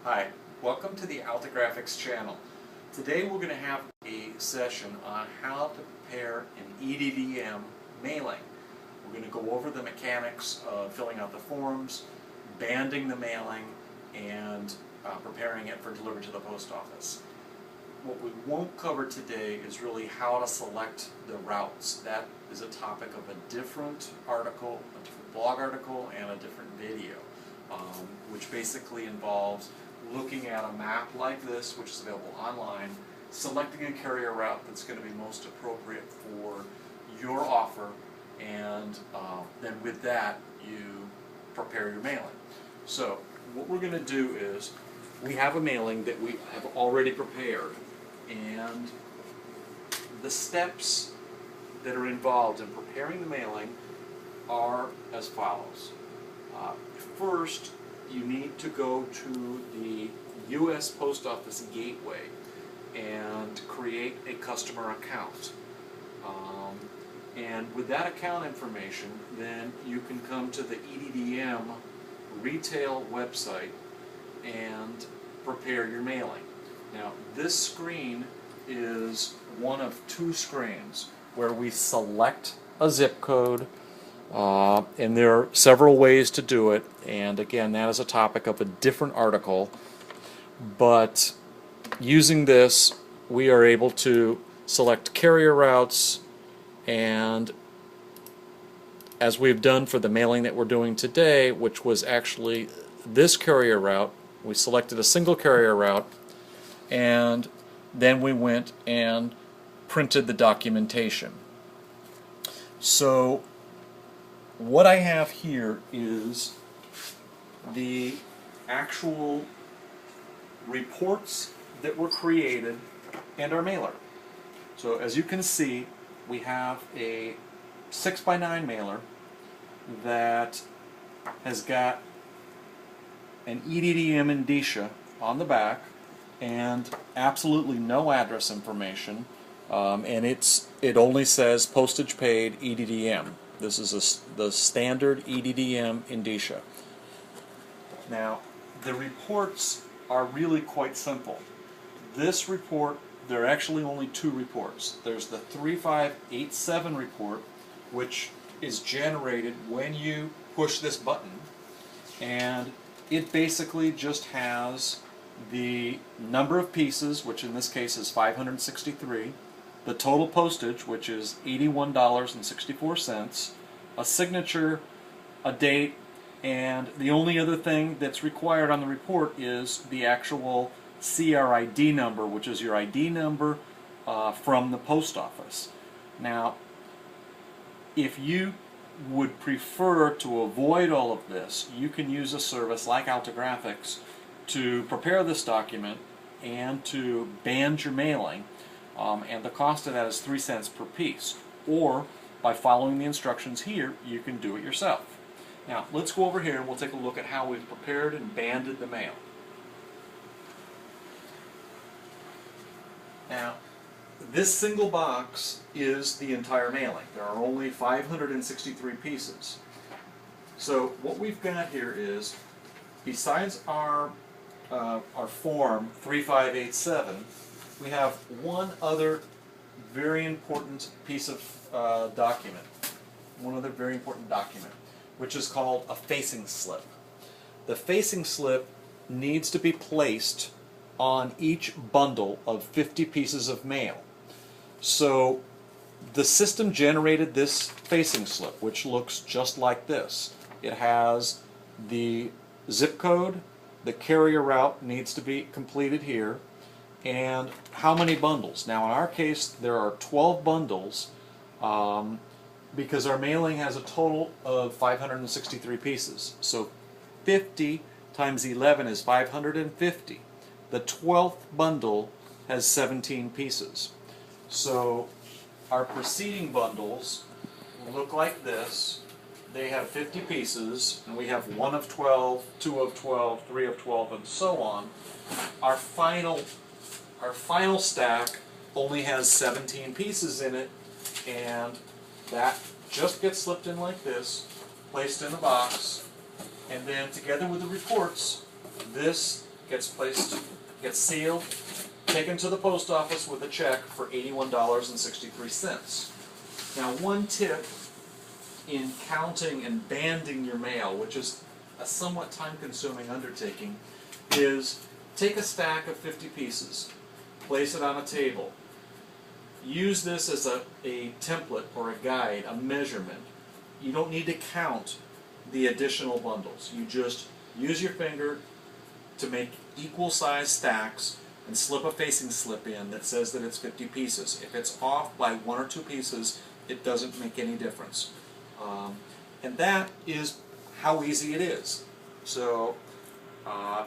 Hi, welcome to the AltaGraphics channel. Today we're going to have a session on how to prepare an Eddm mailing. We're going to go over the mechanics of filling out the forms, banding the mailing, and preparing it for delivery to the post office. What we won't cover today is really how to select the routes. That is a topic of a different article, a different blog article, and a different video, which basically involves looking at a map like this, which is available online, selecting a carrier route that's going to be most appropriate for your offer, and then with that you prepare your mailing. So what we're going to do is we have a mailing that we have already prepared, and the steps that are involved in preparing the mailing are as follows. First, you need to go to the U.S. Post Office Gateway and create a customer account. And with that account information, then you can come to the Eddm retail website and prepare your mailing. Now, this screen is one of two screens where we select a zip code, and there are several ways to do it, and again, that is a topic of a different article. But using this, we are able to select carrier routes, and as we've done for the mailing that we're doing today, which was actually this carrier route, we selected a single carrier route, and then we went and printed the documentation. So what I have here is the actual reports that were created and our mailer. So as you can see, we have a 6x9 mailer that has got an Eddm indicia on the back and absolutely no address information, and it only says postage paid Eddm. This is the standard Eddm indicia. Now, the reports are really quite simple. This report, there are actually only two reports. There's the 3587 report, which is generated when you push this button, and it basically just has the number of pieces, which in this case is 563, the total postage, which is $81.64, a signature, a date, and the only other thing that's required on the report is the actual CRID number, which is your ID number from the post office. Now, if you would prefer to avoid all of this, you can use a service like AltaGraphics to prepare this document and to band your mailing, and the cost of that is 3 cents per piece. Or, by following the instructions here, you can do it yourself. Now, let's go over here and we'll take a look at how we've prepared and banded the mail. Now, this single box is the entire mailing. There are only 563 pieces. So what we've got here is, besides our form 3587, we have one other very important piece of document. One other very important document, which is called a facing slip. The facing slip needs to be placed on each bundle of 50 pieces of mail. So the system generated this facing slip, which looks just like this. It has the zip code, the carrier route needs to be completed here, and how many bundles. Now in our case there are 12 bundles, because our mailing has a total of 563 pieces. So 50 times 11 is 550. The 12th bundle has 17 pieces. So our preceding bundles look like this. They have 50 pieces, and we have 1 of 12, 2 of 12, 3 of 12, and so on. Our final stack only has 17 pieces in it, and that just gets slipped in like this, placed in the box, and then together with the reports, this gets placed, gets sealed, taken to the post office with a check for $81.63. Now, one tip in counting and banding your mail, which is a somewhat time-consuming undertaking, is take a stack of 50 pieces, place it on a table. Use this as a template or a guide, a measurement. You don't need to count the additional bundles. You just use your finger to make equal size stacks and slip a facing slip in that says that it's 50 pieces. If it's off by 1 or 2 pieces, it doesn't make any difference. And that is how easy it is. So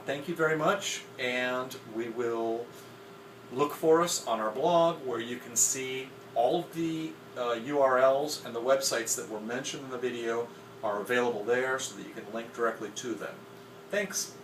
thank you very much, and we will look for us on our blog where you can see all of the URLs and the websites that were mentioned in the video are available there so that you can link directly to them. Thanks.